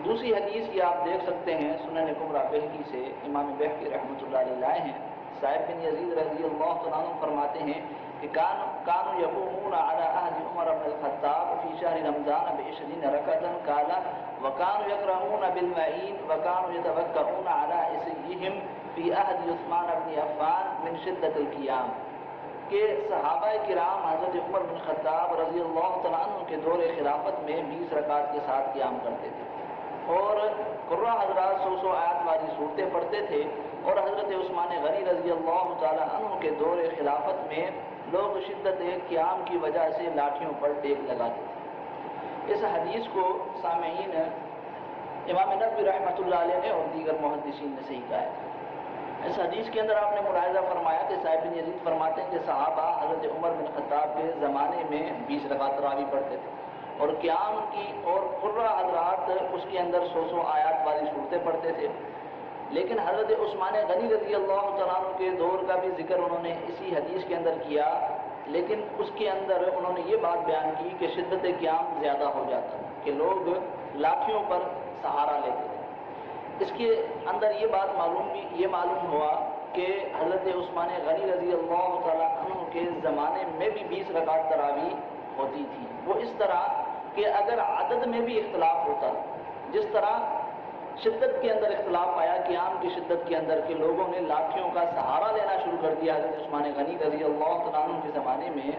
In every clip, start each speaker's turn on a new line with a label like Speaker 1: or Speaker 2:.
Speaker 1: دوسری حدیث یہ آپ دیکھ سکتے ہیں سنن کبریٰ بہقی سے، امام بہقی رحمۃ اللہ علیہ لائے ہیں، صاحب بن یزید رضی اللہ تعالیٰ عنہ فرماتے ہیں کہ کانوا یقومون علی عہد عمر بن الخطاب فی شہر رمضان ب20 رکعۃ قال وکانوا یقرؤون بالمعین وکانوا یتوکؤون علی عصیہم فی عہد عثمان بن عفان من شدۃ القیام، کہ صحابہ کرام حضرت عمر بن خطاب رضی اللہ تعالیٰ عنہ کے دور خلافت میں 20 رکعت کے ساتھ قیام کرتے تھے، اور قرہ حضرات 100 آیات والی صورتیں پڑھتے تھے، اور حضرت عثمان غنی رضی اللہ تعالیٰ عنہ کے دور خلافت میں لوگ شدت قیام کی وجہ سے لاٹھیوں پر ٹیک لگاتے تھے۔ اس حدیث کو سامعین امام نبوی رحمۃ اللہ علیہ نے اور دیگر محدثین نے صحیح کہا ہے۔ اس حدیث کے اندر آپ نے ملاحظہ فرمایا کہ صاحب بن یزید فرماتے ہیں کہ صحابہ حضرت عمر بن خطاب کے زمانے میں 20 رکعت تراویح پڑھتے تھے، اور قیام کی اور قرہ حضرات اس کے اندر 100 آیات والی صورتیں پڑھتے تھے۔ لیکن حضرت عثمان غنی رضی اللہ تعالیٰ عنہ کے دور کا بھی ذکر انہوں نے اسی حدیث کے اندر کیا، لیکن اس کے اندر انہوں نے یہ بات بیان کی کہ شدت قیام زیادہ ہو جاتا کہ لوگ لاٹھیوں پر سہارا لیتے تھے۔ اس کے اندر یہ بات معلوم ہوا کہ حضرت عثمان غنی رضی اللہ تعالیٰ عنہ کے زمانے میں بھی 20 رکعت تراویح ہوتی تھی۔ وہ اس طرح کہ اگر عدد میں بھی اختلاف ہوتا، جس طرح شدت کے اندر اختلاف آیا قیام کی شدت کے اندر کہ لوگوں نے لاٹھیوں کا سہارا لینا شروع کر دیا حضرت عثمان غنی رضی اللہ تعالیٰ عنہ کے زمانے میں،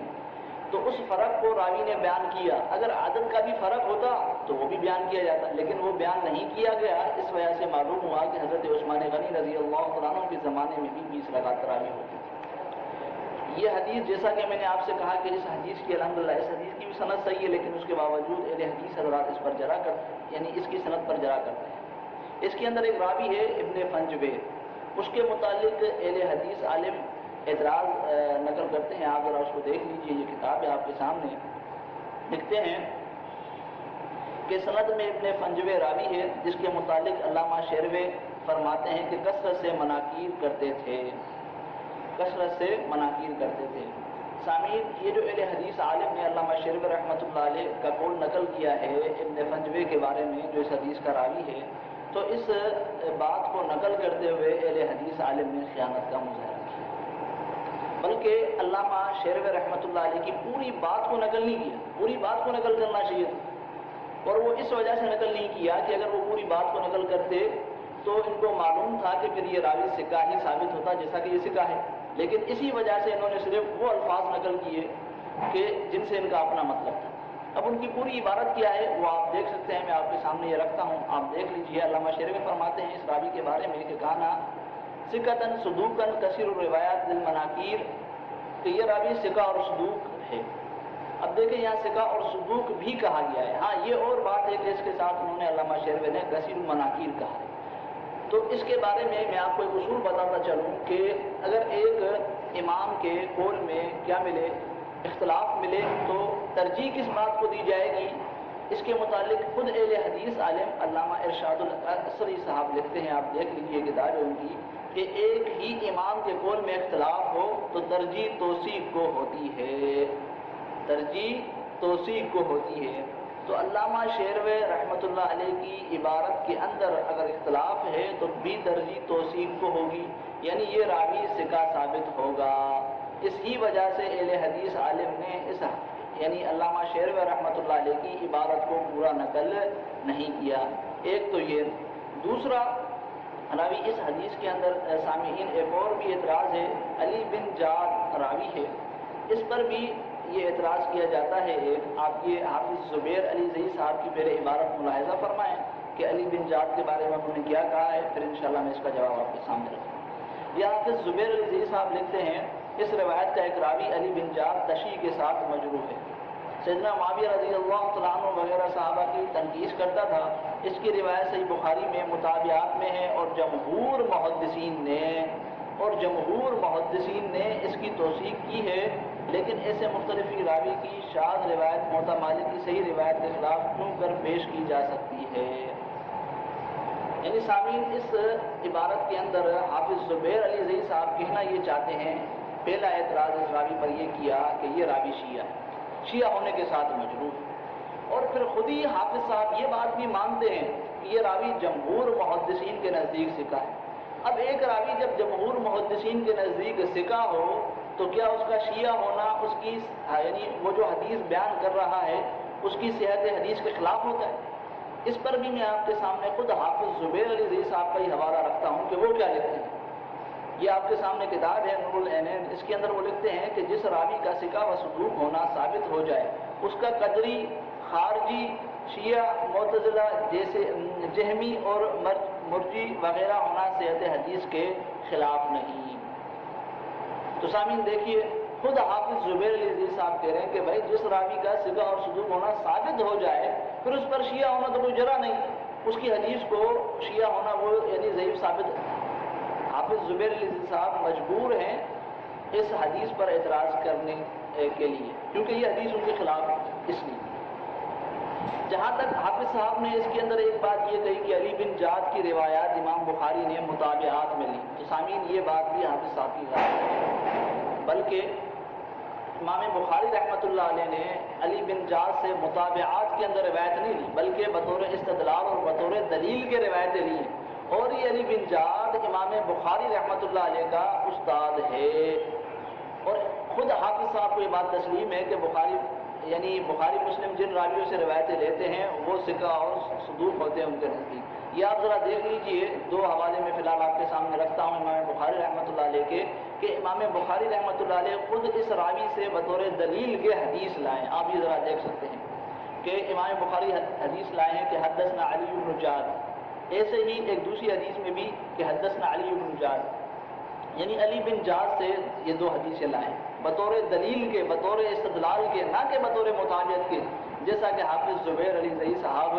Speaker 1: تو اس فرق کو راوی نے بیان کیا۔ اگر عدد کا بھی فرق ہوتا تو وہ بھی بیان کیا جاتا، لیکن وہ بیان نہیں کیا گیا، اس وجہ سے معلوم ہوا کہ حضرت عثمان غنی رضی اللہ تعالیٰ عنہ کے زمانے میں بھی 20 رکعت تراویح ہوتی تھی۔ یہ حدیث جیسا کہ میں نے آپ سے کہا کہ اس حدیث کی الحمدللہ اس حدیث کی بھی سند صحیح ہے، لیکن اس کے باوجود اہل حدیث حضرات اس پر جرا کر یعنی اس کی سند پر جرا کرتے ہیں۔ اس کے اندر ایک راوی ہے ابن فنجوے، اس کے متعلق اہل حدیث عالم اعتراض نقل کرتے ہیں، آپ ذرا اس کو دیکھ لیجئے، یہ کتاب ہے آپ کے سامنے۔ لکھتے ہیں کہ سند میں ابن فنجوے راوی ہے جس کے متعلق علامہ شیروے فرماتے ہیں کہ کثرت سے مناکیر کرتے تھے، کثرت سے مناکیر کرتے تھے۔ سامعین، یہ جو اہل حدیث عالم نے علامہ شیروی رحمۃ اللہ علیہ کا قول نقل کیا ہے ابن فنجوے کے بارے میں جو اس حدیث کا راوی ہے، تو اس بات کو نقل کرتے ہوئے اہل حدیث عالم نے خیانت کا مظاہرہ کیا، بلکہ علامہ شیروی رحمۃ اللہ علیہ کی پوری بات کو نقل نہیں کیا، پوری بات کو نقل کرنا چاہیے تھا، اور وہ اس وجہ سے نقل نہیں کیا کہ اگر وہ پوری بات کو نقل کرتے تو ان کو معلوم تھا کہ پھر یہ راوی ثقہ ہی ثابت ہوتا جیسا کہ یہ ثقہ ہے، لیکن اسی وجہ سے انہوں نے صرف وہ الفاظ نقل کیے کہ جن سے ان کا اپنا مطلب تھا۔ اب ان کی پوری عبارت کیا ہے وہ آپ دیکھ سکتے ہیں، میں آپ کے سامنے یہ رکھتا ہوں، آپ دیکھ لیجیے۔ علامہ شیروی فرماتے ہیں اس راوی کے بارے میں کہ کانا ثقۃ صدوقا کثیر الروایات للمناکیر، کہ یہ راوی ثقہ اور صدوق ہے۔ اب دیکھیں یہاں ثقہ اور صدوق بھی کہا گیا ہے، ہاں یہ اور بات ہے کہ اس کے ساتھ انہوں نے علامہ شیروی نے کثیر المناکیر کہا ہے۔ تو اس کے بارے میں آپ کو ایک اصول بتاتا چلوں کہ اگر ایک امام کے قول میں کیا ملے، اختلاف ملے، تو ترجیح کس بات کو دی جائے گی، اس کے متعلق خود اہل حدیث عالم علامہ ارشاد الاسری صاحب لکھتے ہیں، آپ دیکھ لیجیے کتاب ہے ان کی، کہ ایک ہی امام کے قول میں اختلاف ہو تو ترجیح توثیق کو ہوتی ہے، ترجیح توثیق کو ہوتی ہے۔ تو علامہ شیروی رحمۃ اللہ علیہ کی عبارت کے اندر اگر اختلاف ہے تو بھی ترجیح توثیق کو ہوگی، یعنی یہ راوی ثقہ ثابت ہوگا۔ اس ہی وجہ سے اہل حدیث عالم نے اس یعنی علامہ شیروی رحمۃ اللہ علیہ کی عبارت کو پورا نقل نہیں کیا۔ ایک تو یہ، دوسرا راوی اس حدیث کے اندر سامعین ایک اور بھی اعتراض ہے، علی بن جعد راوی ہے، اس پر بھی یہ اعتراض کیا جاتا ہے۔ ایک آپ یہ حافظ زبیر علی زئی صاحب کی پہلے عبارت ملاحظہ فرمائیں کہ علی بن جعد کے بارے میں انہوں نے کیا کہا ہے، پھر انشاءاللہ میں اس کا جواب آپ کے سامنے رکھوں گا۔ یہ حافظ زبیر علی زئی صاحب لکھتے ہیں اس روایت کا ایک راوی علی بن جعد تشیع کے ساتھ مجروح ہے، سیدنا معاویہ رضی اللہ تعالیٰ عنہ وغیرہ صحابہ کی تنقید کرتا تھا۔ اس کی روایت صحیح بخاری میں مطابعات میں ہے، اور جمہور محدثین نے اس کی توثیق کی ہے، لیکن ایسے مختلف راوی کی شاذ روایت موطا مالک کی صحیح روایت کے خلاف کیوں کر پیش کی جا سکتی ہے۔ یعنی سامعین اس عبارت کے اندر حافظ زبیر علی زئی صاحب کہنا یہ چاہتے ہیں، پہلا اعتراض اس راوی پر یہ کیا کہ یہ راوی شیعہ ہے، شیعہ ہونے کے ساتھ مجروح، اور پھر خود ہی حافظ صاحب یہ بات بھی مانتے ہیں کہ یہ راوی جمہور محدثین کے نزدیک ثقہ ہے۔ اب ایک راوی جب جمہور محدثین کے نزدیک ثقہ ہو تو کیا اس کا شیعہ ہونا اس کی یعنی وہ جو حدیث بیان کر رہا ہے اس کی صحت حدیث کے خلاف ہوتا ہے؟ اس پر بھی میں آپ کے سامنے خود حافظ زبیر علی زئی صاحب کا ہی حوالہ رکھتا ہوں کہ وہ کیا لکھتے ہیں۔ یہ آپ کے سامنے کتاب ہے نور العینین، اس کے اندر وہ لکھتے ہیں کہ جس راوی کا ثقہ و صدوق ہونا ثابت ہو جائے اس کا قدری، خارجی، شیعہ، معتزلہ جیسے جہمی اور مرجی وغیرہ ہونا صحت حدیث کے خلاف نہیں۔ تو سامعین دیکھیے، خود حافظ زبیر علی زئی صاحب کہہ رہے ہیں کہ بھائی جس راوی کا ثقہ اور صدوق ہونا ثابت ہو جائے پھر اس پر شیعہ ہونا تو کوئی جرح نہیں، اس کی حدیث کو شیعہ ہونا وہ یعنی ضعیف ثابت ہے۔ حافظ زبیر علی زئی صاحب مجبور ہیں اس حدیث پر اعتراض کرنے کے لیے کیونکہ یہ حدیث ان کے خلاف ہے۔ اس لیے جہاں تک حافظ صاحب نے اس کے اندر ایک بات یہ کہی کہ علی بن جعد کی روایات امام بخاری نے متابعات میں لی، تو سامعین یہ بات بھی حافظ صاحب کی غلط ہے، بلکہ امام بخاری رحمۃ اللہ علیہ نے علی بن جعد سے متابعات کے اندر روایت نہیں لی بلکہ بطور استدلال اور بطور دلیل کے روایتیں لی ہیں، اور یہ علی بن جعد امام بخاری رحمۃ اللہ علیہ کا استاد ہے، اور خود حافظ صاحب کو یہ بات تسلیم ہے کہ بخاری مسلم جن راویوں سے روایتیں لیتے ہیں وہ ثقہ اور صدوق ہوتے ہیں ان کے نزدیک۔ یہ آپ ذرا دیکھ لیجئے، دو حوالے میں فی الحال آپ کے سامنے رکھتا ہوں امام بخاری رحمۃ اللہ علیہ کے، کہ امام بخاری رحمۃ اللہ علیہ خود اس راوی سے بطور دلیل کے حدیث لائیں۔ آپ یہ ذرا دیکھ سکتے ہیں کہ امام بخاری حدیث لائے ہیں کہ حدثنا علی بن جعد، ایسے ہی ایک دوسری حدیث میں بھی کہ حدثنا علی بن جعد، یعنی علی بن جعد سے یہ دو حدیثیں لائیں بطور دلیل کے، بطور استدلال کے، نہ کہ بطور مطابعت کے، جیسا کہ حافظ زبیر علی زئی صاحب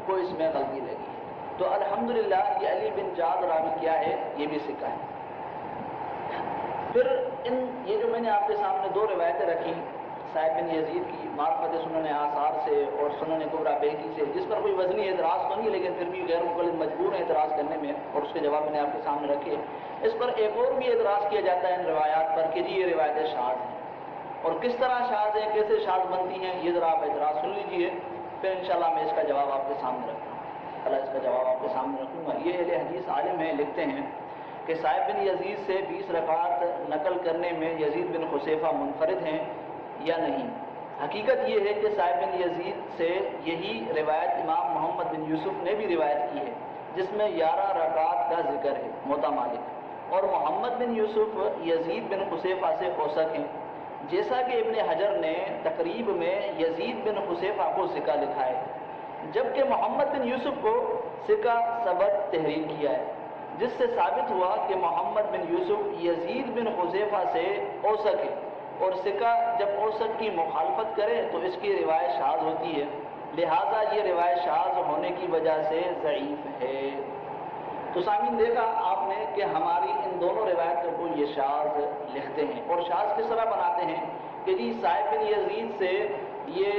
Speaker 1: کو اس میں غلطی لگی ہے۔ تو الحمدللہ یہ علی بن جعد راوی کیا ہے، یہ بھی ثقہ ہے۔ پھر یہ جو میں نے آپ کے سامنے دو روایتیں رکھی صاحب بن یزید کی معرفت سنن آثار سے اور سنن کبریٰ بہقی سے، جس پر کوئی وزنی اعتراض تو نہیں لیکن پھر بھی غیر مقلد مجبور ہیں اعتراض کرنے میں، اور اس کے جواب میں نے آپ کے سامنے رکھے۔ اس پر ایک اور بھی اعتراض کیا جاتا ہے ان روایات پر کہ جی یہ روایتیں شاذ ہیں، اور کس طرح شاذ ہیں، کیسے شاذ بنتی ہیں، یہ ذرا آپ اعتراض سن لیجئے، پھر انشاءاللہ میں اس کا جواب آپ کے سامنے رکھتا ہوں، اللہ اس کا جواب آپ کے سامنے رکھوں گا۔ یہ اہل حدیث عالم ہیں، لکھتے ہیں کہ صاحب بن یزید سے 20 رکعات نقل کرنے میں یزید بن خصیفہ منفرد ہیں یا نہیں۔ حقیقت یہ ہے کہ صاحب بن یزید سے یہی روایت امام محمد بن یوسف نے بھی روایت کی ہے جس میں 11 رکعات کا ذکر ہے، موطا مالک، اور محمد بن یوسف یزید بن خصیفہ سے اوثق ہیں، جیسا کہ ابن حجر نے تقریب میں یزید بن خصیفہ کو ثقہ لکھا ہے، جبکہ محمد بن یوسف کو ثقہ ثبت تحریر کیا ہے، جس سے ثابت ہوا کہ محمد بن یوسف یزید بن خصیفہ سے اوثق ہے، اور ثقہ جب اوثق کی مخالفت کرے تو اس کی روایت شاذ ہوتی ہے، لہٰذا یہ روایت شاذ ہونے کی وجہ سے ضعیف ہے۔ تو سامعین دیکھا آپ نے کہ ہماری ان دونوں روایتوں کو یہ شاذ لکھتے ہیں، اور شاذ کس طرح بناتے ہیں کہ جی صاحب بن یزید سے یہ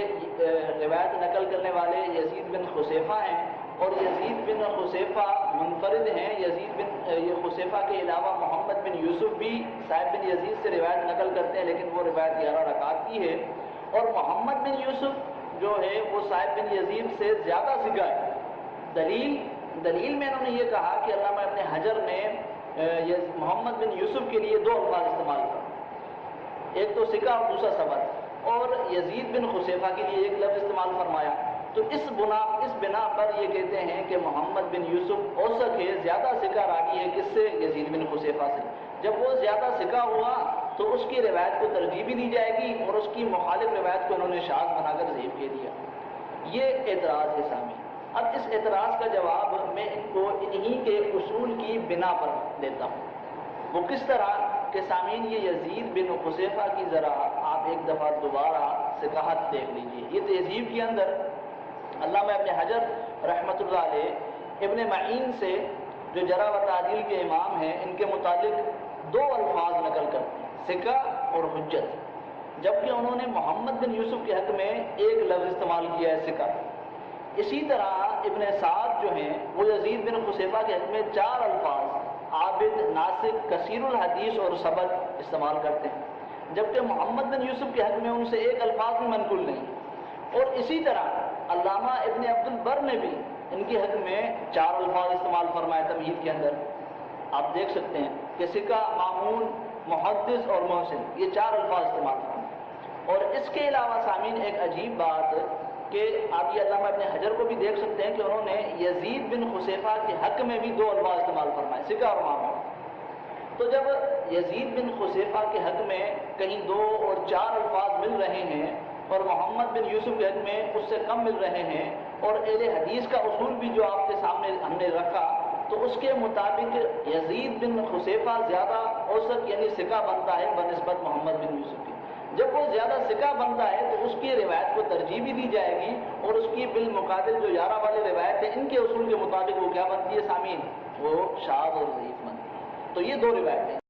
Speaker 1: روایت نقل کرنے والے یزید بن خصیفہ ہیں، اور یزید بن خصیفہ منفرد ہیں، یہ خصیفہ کے علاوہ محمد بن یوسف بھی صاحب بن یزید سے روایت نقل کرتے ہیں لیکن وہ روایت 11 رکعات کی ہے، اور محمد بن یوسف جو ہے وہ صاحب بن یزید سے زیادہ ثقہ ہے۔ دلیل میں انہوں نے یہ کہا کہ علامہ ابن حجر نے محمد بن یوسف کے لیے 2 الفاظ استعمال کر، ایک تو ثقہ اور دوسرا ثبت، اور یزید بن خصیفہ کے لیے ایک لفظ استعمال فرمایا۔ تو اس بنا پر یہ کہتے ہیں کہ محمد بن یوسف اوثق ہے، زیادہ ثقہ راوی ہے، کس سے؟ یزید بن خصیفہ سے۔ جب وہ زیادہ ثقہ ہوا تو اس کی روایت کو ترجیح بھی دی جائے گی، اور اس کی مخالف روایت کو انہوں نے شاذ بنا کر ضعیف کہہ دیا۔ یہ اعتراض ہے سامعین۔ اب اس اعتراض کا جواب میں ان کو انہی کے اصول کی بنا پر دیتا ہوں۔ وہ کس طرح کہ سامعین یہ یزید بن خصیفہ کی ذرا آپ ایک دفعہ دوبارہ ثقاحت دیکھ لیجئے۔ یہ تہذیب کے اندر علامہ ابن حجر رحمۃ اللہ علیہ ابن معین سے جو جرح و تعدیل کے امام ہیں ان کے متعلق 2 الفاظ نقل کرتے ہیں، ثقہ اور حجت، جبکہ انہوں نے محمد بن یوسف کے حق میں ایک لفظ استعمال کیا ہے، ثقہ۔ اسی طرح ابن سعد جو ہیں وہ یزید بن خصیفہ کے حق میں 4 الفاظ عابد، ناسک، کثیر الحدیث اور ثبت استعمال کرتے ہیں، جبکہ محمد بن یوسف کے حق میں ان سے ایک الفاظ بھی منقول نہیں۔ اور اسی طرح علامہ ابن عبد البر نے بھی ان کے حق میں 4 الفاظ استعمال فرمائے تمہید کے اندر. آپ دیکھ سکتے ہیں کہ ثقہ، مامون، محدث اور محسن، یہ 4 الفاظ استعمال فرمائے. اور اس کے علاوہ سامعین ایک عجیب بات کہ آپ یہ علامہ ابن حجر کو بھی دیکھ سکتے ہیں کہ انہوں نے یزید بن خصیفہ کے حق میں بھی 2 الفاظ استعمال فرمائے، ثقہ اور مامون. تو جب یزید بن خصیفہ کے حق میں کہیں 2 اور 4 الفاظ مل رہے ہیں اور محمد بن یوسف کے حق میں اس سے کم مل رہے ہیں، اور اہل حدیث کا اصول بھی جو آپ کے سامنے ہم نے رکھا، تو اس کے مطابق یزید بن خصیفہ زیادہ اوسط یعنی ثقہ بنتا ہے بنسبت محمد بن یوسف کی. جب وہ زیادہ ثقہ بنتا ہے تو اس کی روایت کو ترجیح بھی دی جائے گی، اور اس کی بالمقابل جو 11 والی روایت ہے ان کے اصول کے مطابق وہ کیا بنتی ہے سامعین؟ وہ شاذ اور ضعیف بنتی ہے. تو یہ 2 روایتیں